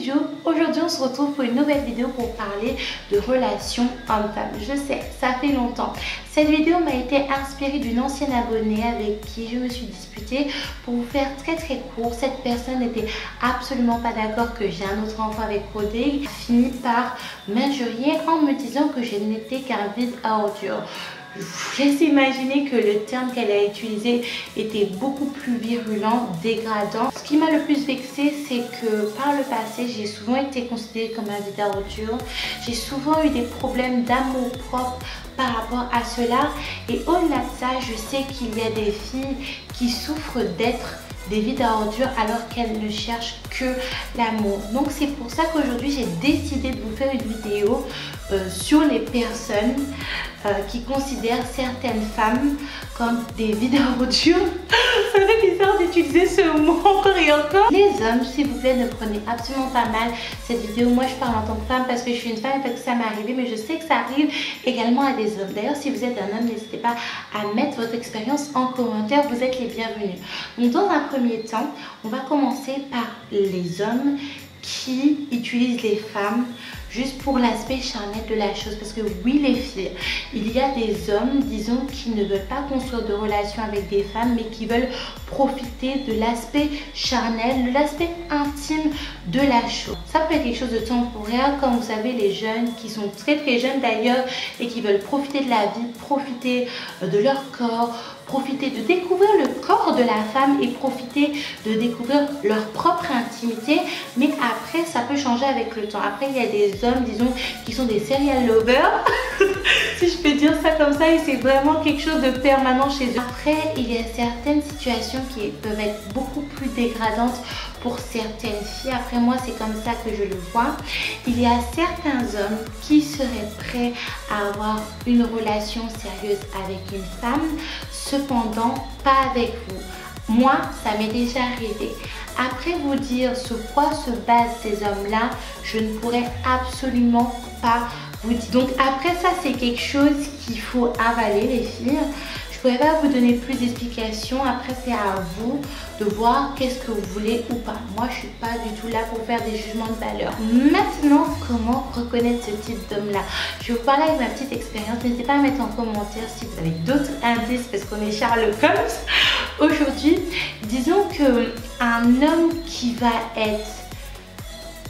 Bijou, aujourd'hui on se retrouve pour une nouvelle vidéo pour parler de relations hommes-femmes. Je sais, ça fait longtemps. Cette vidéo m'a été inspirée d'une ancienne abonnée avec qui je me suis disputée. Pour vous faire très court, cette personne n'était absolument pas d'accord que j'ai un autre enfant avec Rodrigue. A fini par m'injurier en me disant que je n'étais qu'un vide à ordures. Je vous laisse imaginer que le terme qu'elle a utilisé était beaucoup plus virulent, dégradant. Ce qui m'a le plus vexée, c'est que par le passé, j'ai souvent été considérée comme un vide à ordures. J'ai souvent eu des problèmes d'amour propre par rapport à cela. Et au-delà de ça, je sais qu'il y a des filles qui souffrent d'être des vides à ordures alors qu'elles ne cherchent que l'amour. Donc c'est pour ça qu'aujourd'hui j'ai décidé de vous faire une vidéo sur les personnes qui considèrent certaines femmes comme des vides à ordures. Ça fait bizarre d'utiliser ce mot encore et encore. Les hommes, s'il vous plaît, ne prenez absolument pas mal cette vidéo. Moi je parle en tant que femme parce que je suis une femme et parce que ça m'est arrivé, mais je sais que ça arrive également à des hommes. D'ailleurs, si vous êtes un homme, n'hésitez pas à mettre votre expérience en commentaire, vous êtes les bienvenus. Donc dans un premier temps, on va commencer par les hommes qui utilisent les femmes juste pour l'aspect charnel de la chose. Parce que oui les filles, il y a des hommes, disons, qui ne veulent pas construire de relations avec des femmes, mais qui veulent profiter de l'aspect charnel, de l'aspect intime de la chose. Ça peut être quelque chose de temporaire, comme vous savez les jeunes qui sont très jeunes d'ailleurs et qui veulent profiter de la vie, profiter de leur corps, profiter de découvrir le corps de la femme et profiter de découvrir leur propre intimité. Mais après ça peut changer avec le temps. Après il y a des hommes, disons, qui sont des serial lovers si je peux dire ça comme ça, et c'est vraiment quelque chose de permanent chez eux. Après il y a certaines situations qui peuvent être beaucoup plus dégradantes pour certaines filles. Après moi c'est comme ça que je le vois. Il y a certains hommes qui seraient prêts à avoir une relation sérieuse avec une femme, cependant pas avec vous. Moi ça m'est déjà arrivé. Après vous dire sur quoi se basent ces hommes-là, je ne pourrais absolument pas vous dire. Donc après ça c'est quelque chose qu'il faut avaler les filles. Je ne pourrais pas vous donner plus d'explications. Après c'est à vous de voir qu'est-ce que vous voulez ou pas. Moi je ne suis pas du tout là pour faire des jugements de valeur. Maintenant, comment reconnaître ce type d'homme là? Je vais vous parler avec ma petite expérience. N'hésitez pas à mettre en commentaire si vous avez d'autres indices parce qu'on est Sherlock Holmes aujourd'hui. Disons qu'un homme qui va être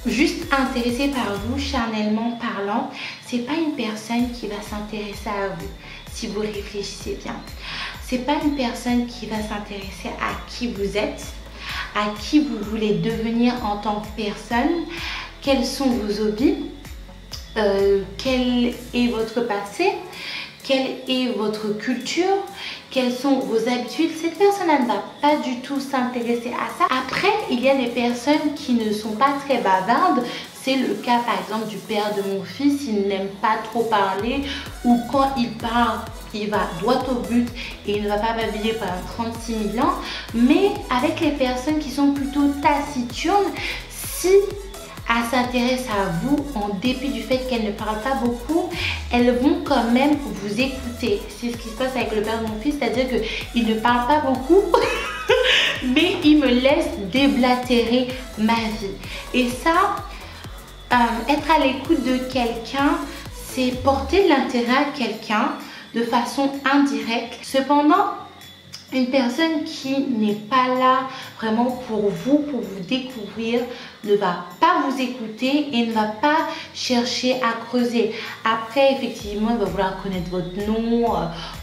juste intéressé par vous, charnellement parlant, c'est pas une personne qui va s'intéresser à vous. Si vous réfléchissez bien, c'est pas une personne qui va s'intéresser à qui vous êtes, à qui vous voulez devenir en tant que personne, quels sont vos hobbies, quel est votre passé, quelle est votre culture, quelles sont vos habitudes. Cette personne-là ne va pas du tout s'intéresser à ça. Après, il y a des personnes qui ne sont pas très bavardes. C'est le cas par exemple du père de mon fils. Il n'aime pas trop parler, ou quand il parle, il va droit au but et il ne va pas babiller pendant 36 000 ans. Mais avec les personnes qui sont plutôt taciturnes, si elles s'intéressent à vous en dépit du fait qu'elles ne parlent pas beaucoup, elles vont quand même vous écouter. C'est ce qui se passe avec le père de mon fils, c'est-à-dire qu'il ne parle pas beaucoup mais il me laisse déblatérer ma vie. Et ça, être à l'écoute de quelqu'un, c'est porter de l'intérêt à quelqu'un de façon indirecte. Cependant, une personne qui n'est pas là vraiment pour vous découvrir, ne va pas vous écouter et ne va pas chercher à creuser. Après, effectivement, il va vouloir connaître votre nom,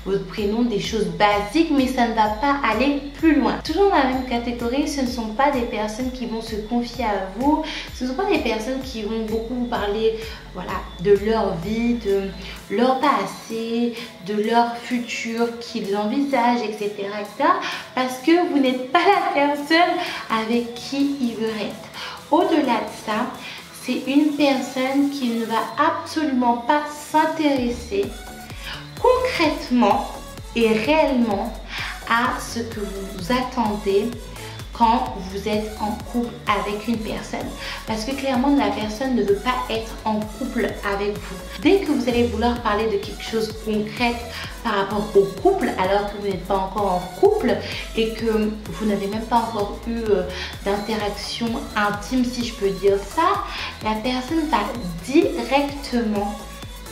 votre prénom, des choses basiques, mais ça ne va pas aller plus loin. Toujours dans la même catégorie, ce ne sont pas des personnes qui vont se confier à vous, ce ne sont pas des personnes qui vont beaucoup vous parler, voilà, de leur vie, de leur passé, de leur futur qu'ils envisagent, etc., etc. Parce que vous n'êtes pas la personne avec qui ils veulent être. Au-delà de ça, c'est une personne qui ne va absolument pas s'intéresser concrètement et réellement à ce que vous attendez quand vous êtes en couple avec une personne. Parce que clairement, la personne ne veut pas être en couple avec vous. Dès que vous allez vouloir parler de quelque chose de concret par rapport au couple, alors que vous n'êtes pas encore en couple et que vous n'avez même pas encore eu d'interaction intime, si je peux dire ça, la personne va directement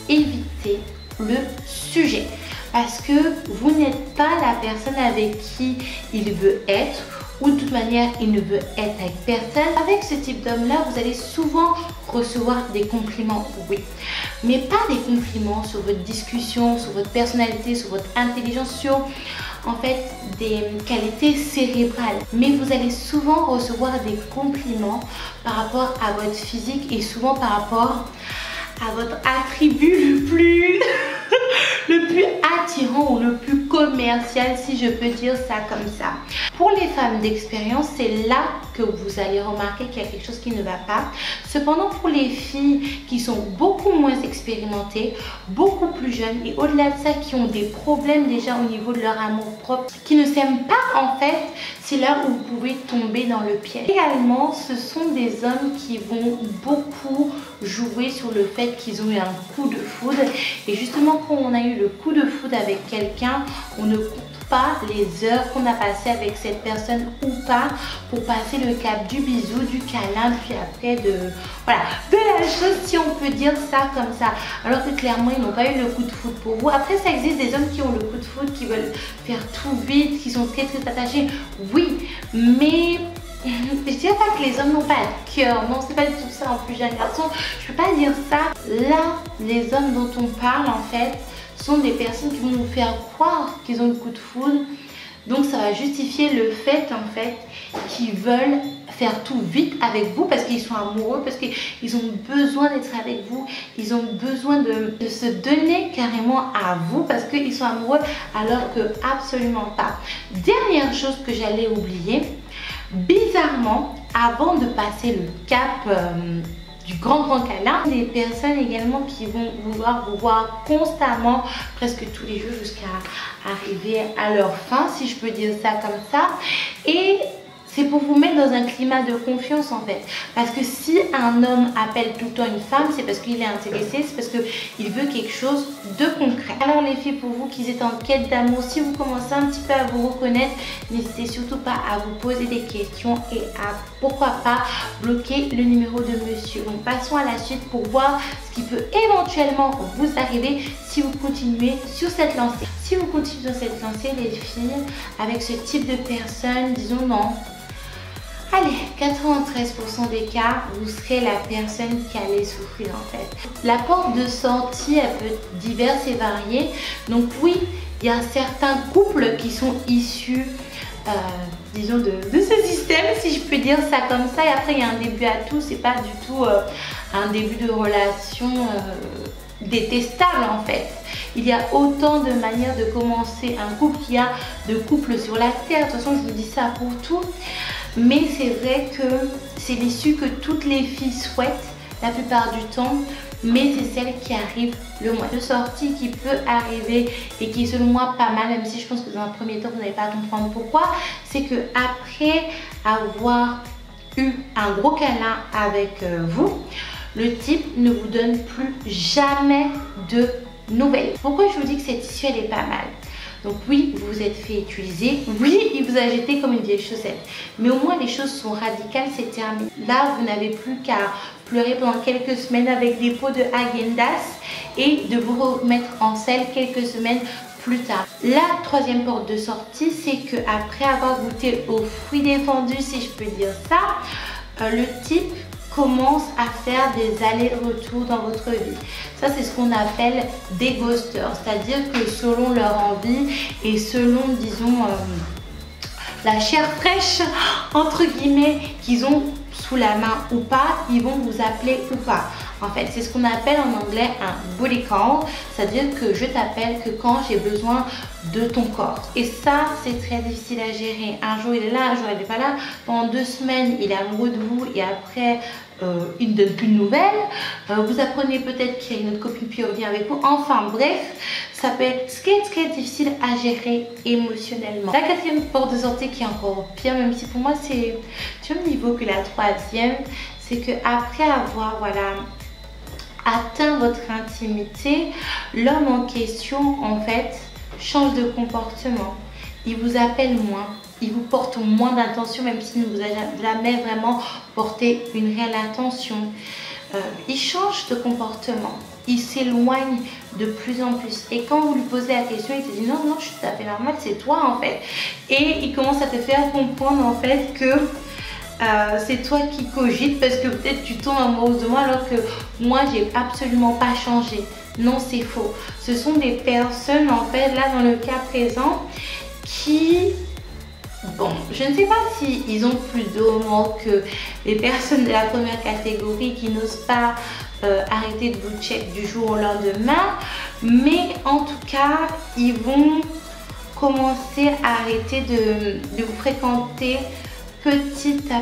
éviter le sujet. Parce que vous n'êtes pas la personne avec qui il veut être, ou de toute manière il ne veut être avec personne. Avec ce type d'homme là, vous allez souvent recevoir des compliments, oui, mais pas des compliments sur votre discussion, sur votre personnalité, sur votre intelligence, sur en fait des qualités cérébrales, mais vous allez souvent recevoir des compliments par rapport à votre physique et souvent par rapport à votre attribut le plus le plus attirant ou le plus commercial, si je peux dire ça comme ça. Pour les femmes d'expérience, c'est là que vous allez remarquer qu'il y a quelque chose qui ne va pas. Cependant, pour les filles qui sont beaucoup moins expérimentées, beaucoup plus jeunes et au-delà de ça, qui ont des problèmes déjà au niveau de leur amour propre, qui ne s'aiment pas en fait, c'est là où vous pouvez tomber dans le piège. Également, ce sont des hommes qui vont beaucoup jouer sur le fait qu'ils ont eu un coup de foudre. Et justement, quand on a eu le coup de foudre avec quelqu'un, on ne compte pas les heures qu'on a passées avec cette personne ou pas pour passer le cap du bisou, du câlin, puis après de la chose, si on peut dire ça comme ça. Alors que clairement, ils n'ont pas eu le coup de foudre pour vous. Après, ça existe des hommes qui ont le coup de foudre, qui veulent faire tout vite, qui sont très attachés. Oui, mais je dirais pas que les hommes n'ont pas de cœur. Non, c'est pas du tout ça. En plus, j'ai un garçon, je peux pas dire ça. Là, les hommes dont on parle en fait sont des personnes qui vont nous faire croire qu'ils ont le coup de foudre. Donc ça va justifier le fait en fait qu'ils veulent faire tout vite avec vous parce qu'ils sont amoureux, parce qu'ils ont besoin d'être avec vous, ils ont besoin de se donner carrément à vous parce qu'ils sont amoureux, alors que absolument pas. Dernière chose que j'allais oublier, bizarrement, avant de passer le cap du grand câlin, des personnes également qui vont vouloir vous voir constamment, presque tous les jours jusqu'à arriver à leur fin, si je peux dire ça comme ça. Et c'est pour vous mettre dans un climat de confiance en fait. Parce que si un homme appelle tout le temps une femme, c'est parce qu'il est intéressé, c'est parce qu'il veut quelque chose de concret. Alors les filles, pour vous qui êtes en quête d'amour, si vous commencez un petit peu à vous reconnaître, n'hésitez surtout pas à vous poser des questions et à, pourquoi pas, bloquer le numéro de monsieur. Donc passons à la suite pour voir ce qui peut éventuellement vous arriver si vous continuez sur cette lancée. Si vous continuez sur cette lancée, les filles, avec ce type de personne, disons non. Allez, 93% des cas, vous serez la personne qui allait souffrir en fait. La porte de sortie, elle peut être diverse et variée. Donc oui, il y a certains couples qui sont issus, disons, de ce système, si je peux dire ça comme ça. Et après, il y a un début à tout. C'est pas du tout un début de relation détestable en fait. Il y a autant de manières de commencer un couple qu'il y a de couples sur la terre. De toute façon, je vous dis ça pour tout. Mais c'est vrai que c'est l'issue que toutes les filles souhaitent la plupart du temps, mais c'est celle qui arrive le moins. De sortie qui peut arriver et qui est selon moi pas mal, même si je pense que dans un premier temps vous n'allez pas comprendre pourquoi, c'est que après avoir eu un gros câlin avec vous, le type ne vous donne plus jamais de nouvelles. Pourquoi je vous dis que cette issue elle est pas mal? Donc oui, vous vous êtes fait utiliser, oui, il vous a jeté comme une vieille chaussette. Mais au moins les choses sont radicales, c'est terminé. Là, vous n'avez plus qu'à pleurer pendant quelques semaines avec des pots de Häagen-Dazs et de vous remettre en selle quelques semaines plus tard. La troisième porte de sortie, c'est que après avoir goûté aux fruits défendus, si je peux dire ça, le type commence à faire des allers-retours dans votre vie. Ça, c'est ce qu'on appelle des ghosters, c'est-à-dire que selon leur envie et selon, disons, la chair fraîche, entre guillemets, qu'ils ont sous la main ou pas, ils vont vous appeler ou pas. En fait, c'est ce qu'on appelle en anglais un booty call, c'est-à-dire que je t'appelle que quand j'ai besoin de ton corps. Et ça, c'est très difficile à gérer. Un jour il est là, un jour il n'est pas là. Pendant 2 semaines, il est amoureux de vous et après il ne donne plus de nouvelles. Vous apprenez peut-être qu'il y a une autre copine puis il revient avec vous. Enfin bref, ça peut être très difficile à gérer émotionnellement. La 4e porte de sortie qui est encore pire, même si pour moi c'est du même niveau que la 3e, c'est que après avoir atteint votre intimité, l'homme en question en fait change de comportement. Il vous appelle moins, il vous porte moins d'attention même s'il ne vous a jamais vraiment porté une réelle attention. Il change de comportement, il s'éloigne de plus en plus. Et quand vous lui posez la question, il te dit non, je suis tout à fait normal, c'est toi en fait. Et il commence à te faire comprendre en fait que c'est toi qui cogites parce que peut-être tu tombes amoureuse de moi alors que moi j'ai absolument pas changé. Non, c'est faux. Ce sont des personnes en fait, là dans le cas présent, qui, bon, je ne sais pas si ils ont plus d'humour que les personnes de la première catégorie qui n'osent pas arrêter de vous check du jour au lendemain, mais en tout cas, ils vont commencer à arrêter de vous fréquenter petit à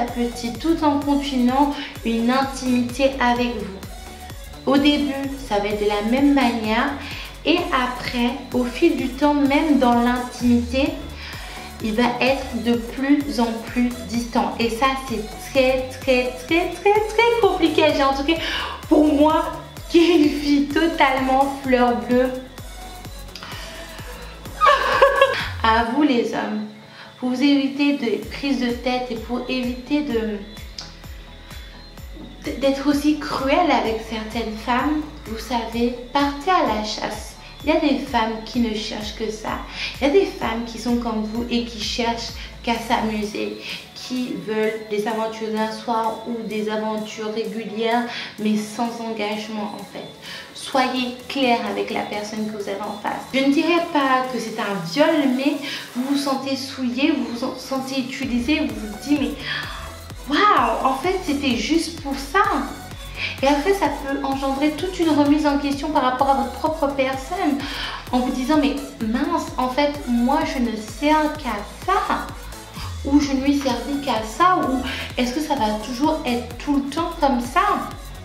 petit, tout en continuant une intimité avec vous. Au début, ça va être de la même manière et après, au fil du temps, même dans l'intimité, il va être de plus en plus distant. Et ça, c'est très compliqué à gérer. En tout cas, pour moi, qui est une fille totalement fleur bleue. À vous les hommes. Pour vous éviter des prises de tête et pour éviter d'être aussi cruel avec certaines femmes, vous savez, partez à la chasse. Il y a des femmes qui ne cherchent que ça. Il y a des femmes qui sont comme vous et qui cherchent qu'à s'amuser, qui veulent des aventures d'un soir ou des aventures régulières mais sans engagement en fait. Soyez clair avec la personne que vous avez en face. Je ne dirais pas que c'est un viol, mais vous vous sentez souillé, vous vous sentez utilisé, vous vous dites mais waouh, en fait c'était juste pour ça. Et après ça peut engendrer toute une remise en question par rapport à votre propre personne en vous disant mais mince, en fait moi je ne sers qu'à ça, ou je ne lui servis qu'à ça, ou est-ce que ça va toujours être tout le temps comme ça?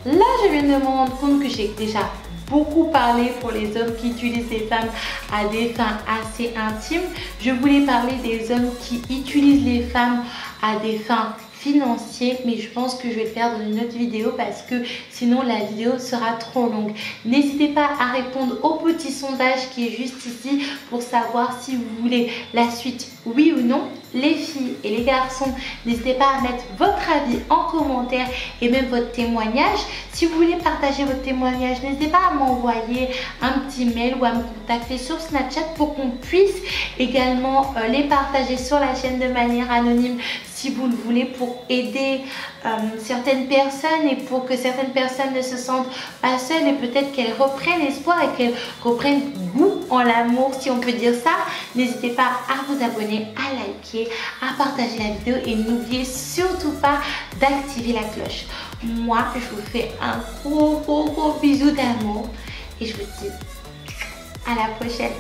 Là je viens de me rendre compte que j'ai déjà beaucoup parlé pour les hommes qui utilisent les femmes à des fins assez intimes. Je voulais parler des hommes qui utilisent les femmes à des fins financières, mais je pense que je vais le faire dans une autre vidéo parce que sinon la vidéo sera trop longue. N'hésitez pas à répondre au petit sondage qui est juste ici pour savoir si vous voulez la suite, oui ou non. Les filles et les garçons, n'hésitez pas à mettre votre avis en commentaire et même votre témoignage. Si vous voulez partager votre témoignage, n'hésitez pas à m'envoyer un petit mail ou à me contacter sur Snapchat pour qu'on puisse également les partager sur la chaîne de manière anonyme si vous le voulez, pour aider certaines personnes et pour que certaines personnes ne se sentent pas seules et peut-être qu'elles reprennent espoir et qu'elles reprennent goût en l'amour, si on peut dire ça. N'hésitez pas à vous abonner, à liker, à partager la vidéo et n'oubliez surtout pas d'activer la cloche. Moi, je vous fais un gros bisou d'amour et je vous dis à la prochaine.